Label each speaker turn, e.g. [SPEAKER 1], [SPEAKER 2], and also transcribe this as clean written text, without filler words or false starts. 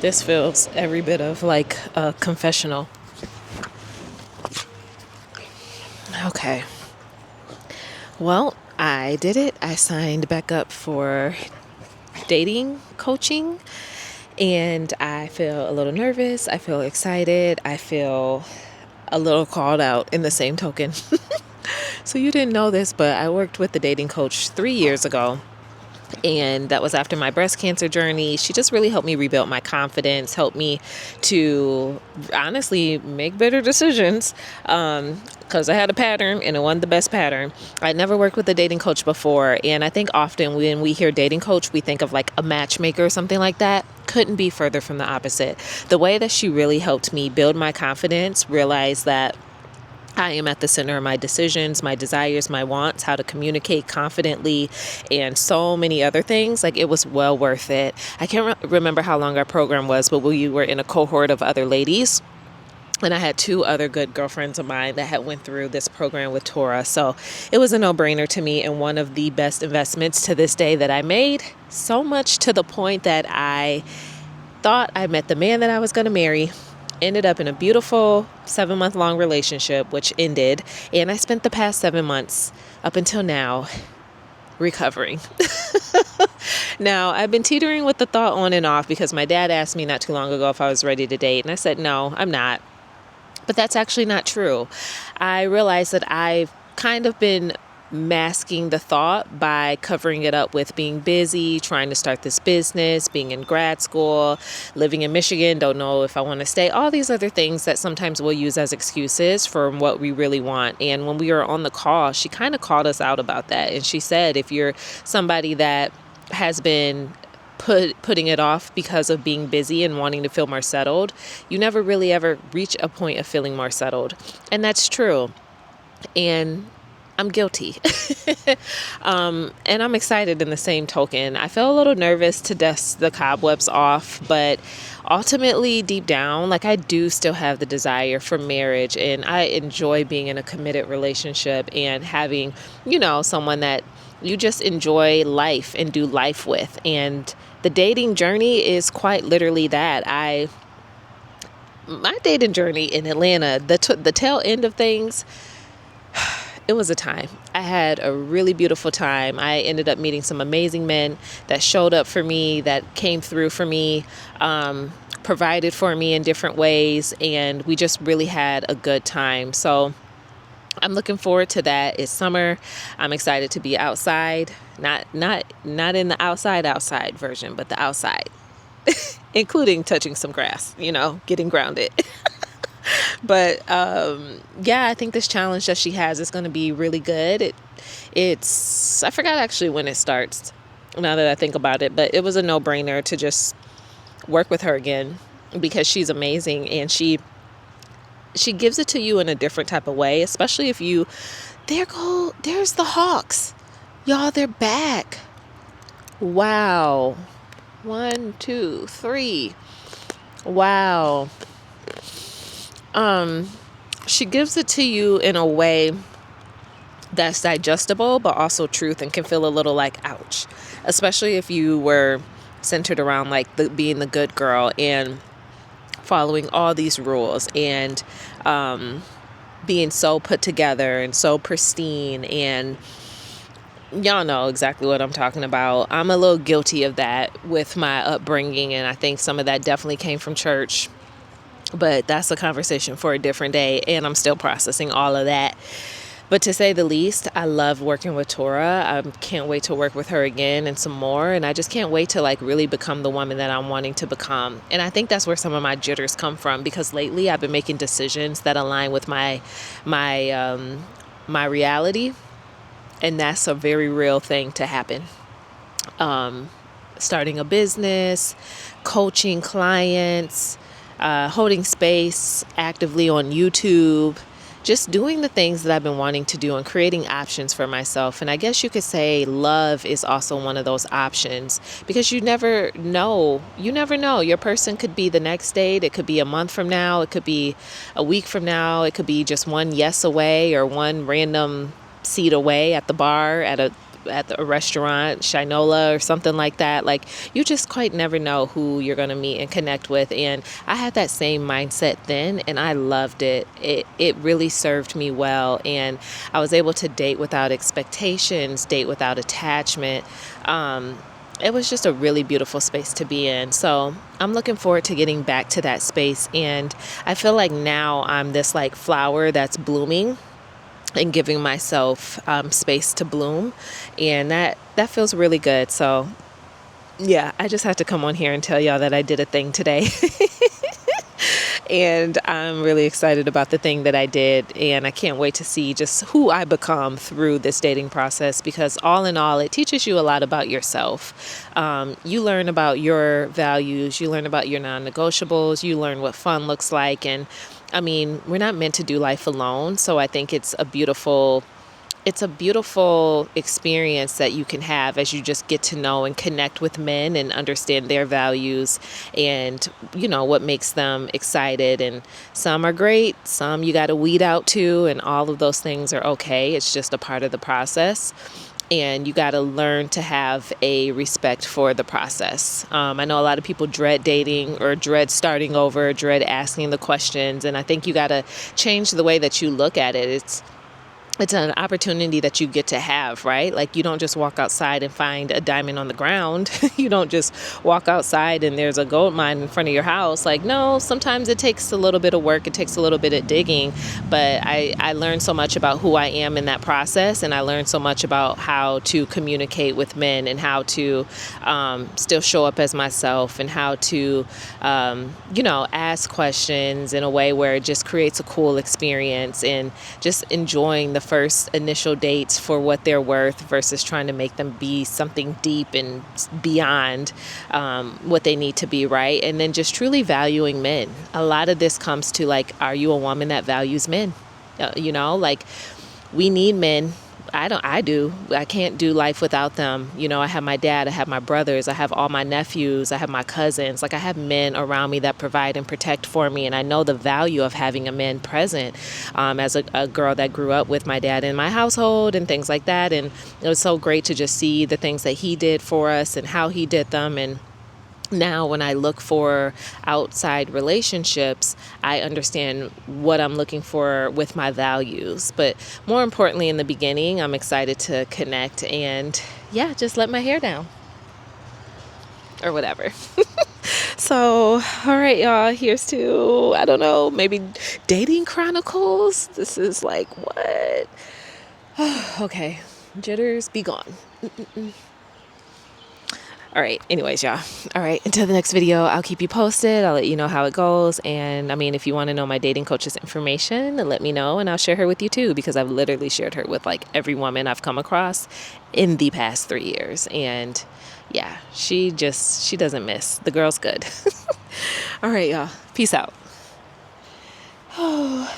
[SPEAKER 1] This feels every bit of like a confessional. Okay. Well, I did it. I signed back up for dating coaching, and I feel a little nervous. I feel excited. I feel a little called out in the same token. So you didn't know this, but I worked with the dating coach 3 years ago. And that was after my breast cancer journey. She just really helped me rebuild my confidence, helped me to honestly make better decisions, because I had a pattern and it wasn't the best pattern. I'd never worked with a dating coach before. And I think often when we hear dating coach, we think of like a matchmaker or something like that. Couldn't be further from the opposite. The way that she really helped me build my confidence, realize that I am at the center of my decisions, my desires, my wants, how to communicate confidently, and so many other things. Like, it was well worth it. I can't remember how long our program was, but we were in a cohort of other ladies. And I had two other good girlfriends of mine that had went through this program with Tora. So it was a no-brainer to me, and one of the best investments to this day that I made. So much to the point that I thought I met the man that I was going to marry. Ended up in a beautiful 7-month-long relationship, which ended. And I spent the past 7 months up until now recovering. Now, I've been teetering with the thought on and off because my dad asked me not too long ago if I was ready to date. And I said, no, I'm not. But that's actually not true. I realized that I've kind of been masking the thought by covering it up with being busy, trying to start this business, being in grad school, living in Michigan, don't know if I want to stay, all these other things that sometimes we'll use as excuses for what we really want. And when we were on the call, she kind of called us out about that. And she said, if you're somebody that has been putting it off because of being busy and wanting to feel more settled, you never really ever reach a point of feeling more settled. And that's true. And I'm guilty. And I'm excited in the same token. I feel a little nervous to dust the cobwebs off, but ultimately deep down, like, I do still have the desire for marriage, and I enjoy being in a committed relationship and having, someone that you just enjoy life and do life with. And the dating journey is quite literally that. My dating journey in Atlanta, the tail end of things, it was a time. I had a really beautiful time. I ended up meeting some amazing men that showed up for me, that came through for me, provided for me in different ways, and we just really had a good time. So I'm looking forward to that. It's summer. I'm excited to be outside, not in the outside version, but the outside, including touching some grass, getting grounded. But I think this challenge that she has is going to be really good. I forgot actually when it starts, now that I think about it, but it was a no-brainer to just work with her again because she's amazing, and she gives it to you in a different type of way, especially if there's the Hawks. Y'all, they're back. Wow. 1, 2, 3. Wow. She gives it to you in a way that's digestible, but also truth, and can feel a little like, ouch, especially if you were centered around like being the good girl and following all these rules and being so put together and so pristine. And y'all know exactly what I'm talking about. I'm a little guilty of that with my upbringing, and I think some of that definitely came from church. But that's a conversation for a different day, and I'm still processing all of that. But to say the least, I love working with Tora. I can't wait to work with her again and some more. And I just can't wait to like really become the woman that I'm wanting to become. And I think that's where some of my jitters come from, because lately I've been making decisions that align with my reality. And that's a very real thing to happen. Starting a business, coaching clients, holding space actively on YouTube, just doing the things that I've been wanting to do and creating options for myself. And I guess you could say love is also one of those options, because you never know. Your person could be the next date. It could be a month from now. It could be a week from now. It could be just one yes away or one random seat away at the bar at a at a restaurant, Shinola or something like that. Like, you just quite never know who you're going to meet and connect with. And I had that same mindset then, and I loved it. It really served me well. And I was able to date without expectations, date without attachment. It was just a really beautiful space to be in. So I'm looking forward to getting back to that space. And I feel like now I'm this like flower that's blooming and giving myself space to bloom. And that feels really good. So yeah, I just had to come on here and tell y'all that I did a thing today. And I'm really excited about the thing that I did. And I can't wait to see just who I become through this dating process, because all in all, it teaches you a lot about yourself. You learn about your values, you learn about your non-negotiables, you learn what fun looks like. And I mean, we're not meant to do life alone. So I think it's a beautiful experience that you can have as you just get to know and connect with men and understand their values and, what makes them excited. And some are great, some you got to weed out too, and all of those things are okay. It's just a part of the process. And you got to learn to have a respect for the process. I know a lot of people dread dating or dread starting over, dread asking the questions. And I think you got to change the way that you look at it. It's an opportunity that you get to have, right? Like, you don't just walk outside and find a diamond on the ground. You don't just walk outside and there's a gold mine in front of your house. Like, no, sometimes it takes a little bit of work. It takes a little bit of digging. But I learned so much about who I am in that process. And I learned so much about how to communicate with men and how to still show up as myself, and how to, ask questions in a way where it just creates a cool experience, and just enjoying the first initial dates for what they're worth versus trying to make them be something deep and beyond what they need to be, right? And then just truly valuing men. A lot of this comes to like, are you a woman that values men? Like, we need men. I can't do life without them. I have my dad, I have my brothers, I have all my nephews, I have my cousins. Like, I have men around me that provide and protect for me. And I know the value of having a man present, as a girl that grew up with my dad in my household and things like that. And it was so great to just see the things that he did for us and how he did them. And now when I look for outside relationships, I understand what I'm looking for with my values. But more importantly, in the beginning, I'm excited to connect and just let my hair down or whatever. So, all right, y'all, here's to, I don't know, maybe dating chronicles. This is like, what? Okay, jitters, be gone. All right. Anyways, y'all. All right. Until the next video, I'll keep you posted. I'll let you know how it goes. And I mean, if you want to know my dating coach's information, let me know and I'll share her with you too, because I've literally shared her with like every woman I've come across in the past 3 years. And yeah, she doesn't miss. The girl's good. All right, y'all. Peace out. Oh.